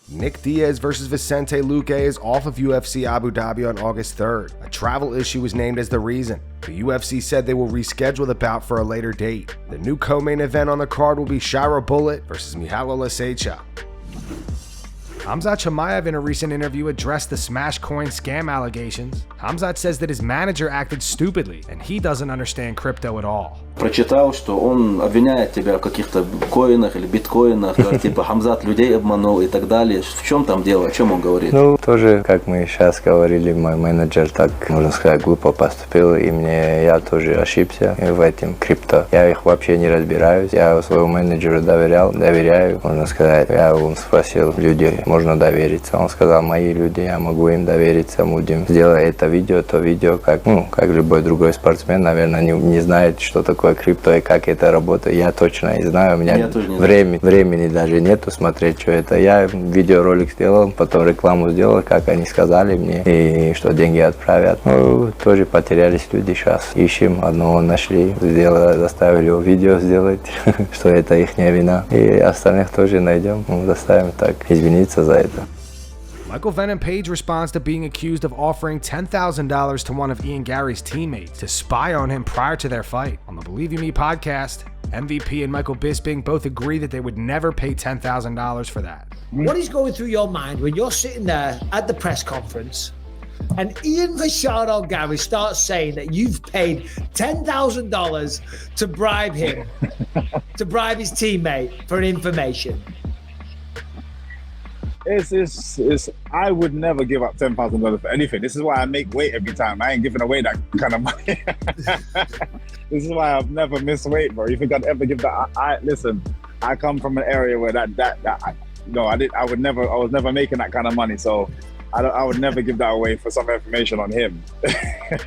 Nick Diaz versus Vicente Luqie is off of UFC Abu Dhabi on August 3rd. A travel issue was named as the reason. The UFC said they will reschedule the bout for a later date. The new co-main event on the card will be Shira Bullet versus Mihala Lasecha. Khamzat Chimaev in a recent interview addressed the Smash Coin scam allegations. Khamzat says that his manager acted stupidly and he doesn't understand crypto at all. Прочитал, что он обвиняет тебя в каких-то коинах или биткоинах, типа Хамзат людей обманул и так далее. В чем там дело? О чем он говорит? Ну, тоже, как мы сейчас говорили, мой менеджер так, можно сказать, глупо поступил, и я тоже ошибся в этом крипто. Я их вообще не разбираюсь. Я своему менеджеру доверяю, можно сказать. Я его спросил, люди, можно довериться. Он сказал, мои люди, я могу им довериться, будем сделать это видео, то видео, как любой другой спортсмен, наверное, не знает, что такое крипто и как это работает. Я точно не знаю, у меня времени даже нету смотреть, что это. Я видеоролик сделал, потом рекламу сделал, как они сказали мне, и что деньги отправят. Ну, тоже потерялись люди сейчас. Ищем, одного нашли, заставили его видео сделать, что это их не вина. И остальных тоже найдем, заставим так извиниться за это. Michael Venom Page responds to being accused of offering $10,000 to one of Ian Garry's teammates to spy on him prior to their fight. On the Believe You Me podcast, MVP and Michael Bisping both agree that they would never pay $10,000 for that. What is going through your mind when you're sitting there at the press conference and Ian Garry starts saying that you've paid $10,000 to bribe him, to bribe his teammate for information? I would never give up $10,000 for anything. This is why I make weight every time. I ain't giving away that kind of money. This is why I've never missed weight, bro. You think I'd ever give that? Listen, I come from an area where I was never making that kind of money. So I would never give that away for some information on him.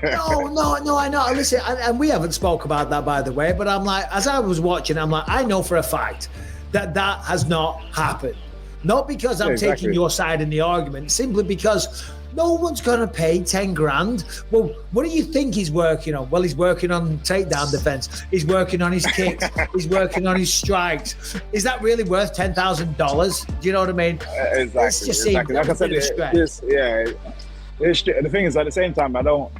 No, I know. Listen, and we haven't spoke about that, by the way, but I'm like, as I was watching, I'm like, I know for a fact that has not happened. Not because I'm taking your side in the argument, simply because no one's going to pay 10 grand. Well, what do you think he's working on? Well, he's working on takedown defense. He's working on his kicks. He's working on his strikes. Is that really worth $10,000? Do you know what I mean? Exactly. Like I said, the thing is, at the same time, for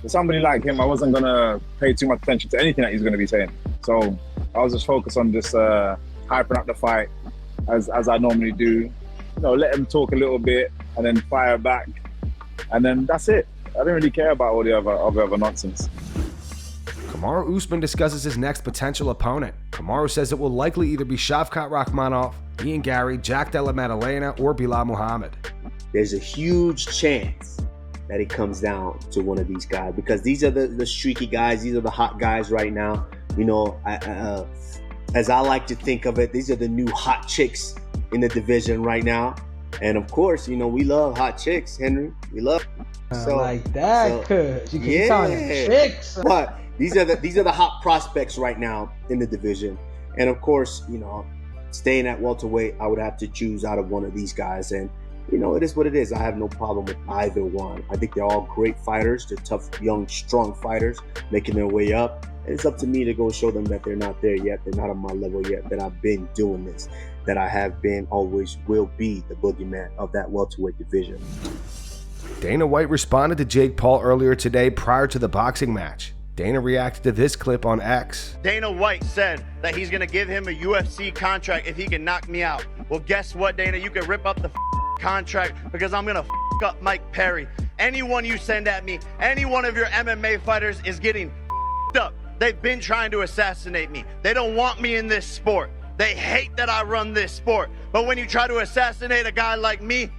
somebody like him, I wasn't going to pay too much attention to anything that he's going to be saying. So I was just focused on just hyping up the fight, as I normally do, let him talk a little bit and then fire back, and then that's it. I don't really care about all the other nonsense. Kamaru Usman discusses his next potential opponent. Kamaru says it will likely either be Shavkat Rakhmonov, Ian Garry, Jack Della Maddalena, or Bilal Muhammad. There's a huge chance that it comes down to one of these guys, because these are the streaky guys. These are the hot guys right now. As I like to think of it, these are the new hot chicks in the division right now. And of course, we love hot chicks, Henry. We love. So, like that, cuz you can sound chicks. But these are the hot prospects right now in the division. And of course, staying at welterweight, I would have to choose out of one of these guys. And it is what it is. I have no problem with either one. I think they're all great fighters. They're tough, young, strong fighters making their way up. And it's up to me to go show them that they're not there yet. They're not on my level yet, that I've been doing this, that I have been, always will be the boogeyman of that welterweight division. Dana White responded to Jake Paul earlier today prior to the boxing match. Dana reacted to this clip on X. Dana White said that he's going to give him a UFC contract if he can knock me out. Well, guess what, Dana? You can rip up the contract, because I'm going to up Mike Perry. Anyone you send at me, any one of your MMA fighters is getting up. They've been trying to assassinate me. They don't want me in this sport. They hate that I run this sport. But when you try to assassinate a guy like me,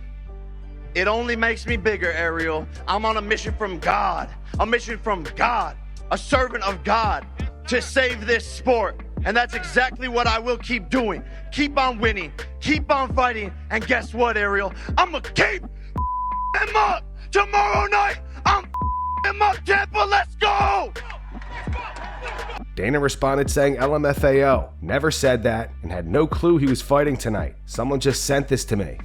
it only makes me bigger, Ariel. I'm on a mission from God. A mission from God. A servant of God to save this sport. And that's exactly what I will keep doing. Keep on winning. Keep on fighting. And guess what, Ariel? I'm going to keep him up. Tomorrow night, I'm him up, Tampa. Let's go. Dana responded saying LMFAO, never said that, and had no clue he was fighting tonight. Someone just sent this to me.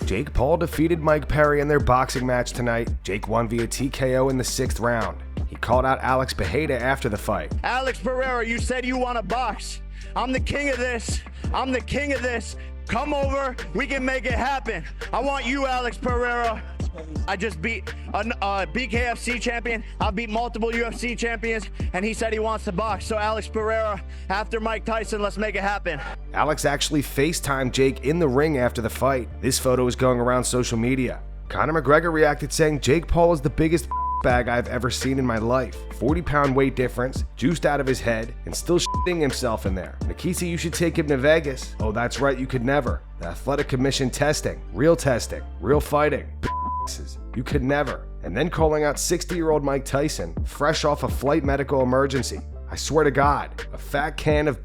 Jake Paul defeated Mike Perry in their boxing match tonight. Jake won via TKO in the 6th round. He called out Alex Pereira after the fight. Alex Pereira, you said you want to box. I'm the king of this. I'm the king of this. Come over, we can make it happen. I want you, Alex Pereira. I just beat a BKFC champion. I beat multiple UFC champions, and he said he wants to box. So Alex Pereira, after Mike Tyson, let's make it happen. Alex actually FaceTimed Jake in the ring after the fight. This photo is going around social media. Conor McGregor reacted saying, "Jake Paul is the biggest bag I've ever seen in my life. 40-pound weight difference, juiced out of his head, and still shitting himself in there. Nikita, you should take him to Vegas." Oh, that's right, you could never. The Athletic Commission testing, real fighting. You could never. And then calling out 60-year-old Mike Tyson, fresh off a flight medical emergency. I swear to God, a fat can of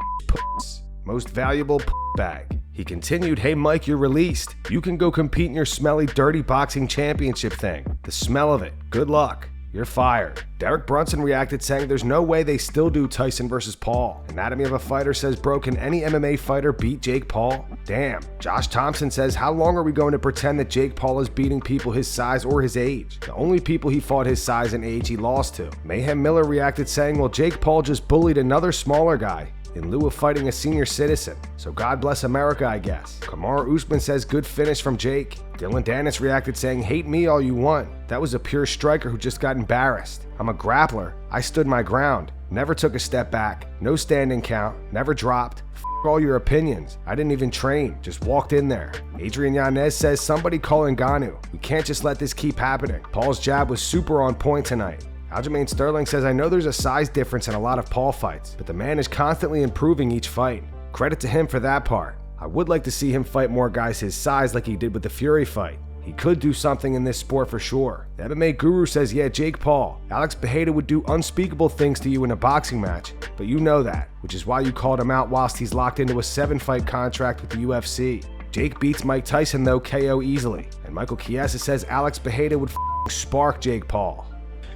most valuable bag. He continued, "Hey Mike, you're released. You can go compete in your smelly, dirty boxing championship thing. The smell of it. Good luck. You're fired." Derek Brunson reacted saying there's no way they still do Tyson versus Paul. Anatomy of a Fighter says, "Bro, can any MMA fighter beat Jake Paul?" Damn. Josh Thompson says, "How long are we going to pretend that Jake Paul is beating people his size or his age? The only people he fought his size and age he lost to." Mayhem Miller reacted saying, "Well, Jake Paul just bullied another smaller guy in lieu of fighting a senior citizen. So God bless America, I guess." Kamaru Usman says, "Good finish from Jake." Dylan Dennis reacted saying, "Hate me all you want. That was a pure striker who just got embarrassed. I'm a grappler. I stood my ground. Never took a step back. No standing count. Never dropped. F all your opinions. I didn't even train. Just walked in there." Adrian Yanez says, "Somebody call Ngannou. We can't just let this keep happening. Paul's jab was super on point tonight." Aljamain Sterling says, "I know there's a size difference in a lot of Paul fights, but the man is constantly improving each fight. Credit to him for that part. I would like to see him fight more guys his size like he did with the Fury fight. He could do something in this sport for sure." The MMA Guru says, "Yeah, Jake Paul. Alex Pereira would do unspeakable things to you in a boxing match, but you know that, which is why you called him out whilst he's locked into a 7-fight contract with the UFC. Jake beats Mike Tyson though KO easily." And Michael Chiesa says Alex Pereira would spark Jake Paul.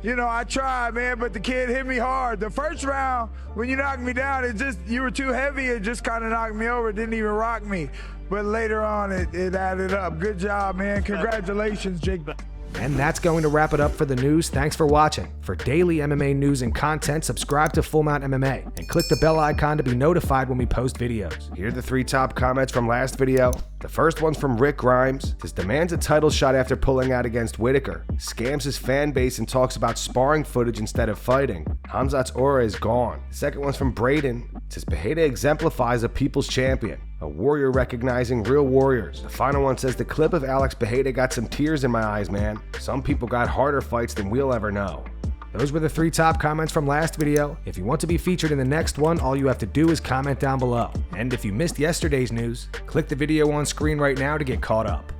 You know, I tried, man, but the kid hit me hard. The first round, when you knocked me down, you were too heavy. It just kind of knocked me over. It didn't even rock me. But later on, it added up. Good job, man. Congratulations, Jake. And that's going to wrap it up for the news. Thanks for watching. For daily MMA news and content, subscribe to Full Mount MMA and click the bell icon to be notified when we post videos. Here are the 3 top comments from last video. The first one's from Rick Grimes. Says, "Demands a title shot after pulling out against Whitaker. Scams his fan base and talks about sparring footage instead of fighting. Khamzat's aura is gone." The second one's from Braden. Says, "Pereira exemplifies a people's champion. A warrior recognizing real warriors." The final one says, "The clip of Alex Pereira got some tears in my eyes, man. Some people got harder fights than we'll ever know." Those were the 3 top comments from last video. If you want to be featured in the next one, all you have to do is comment down below. And if you missed yesterday's news, click the video on screen right now to get caught up.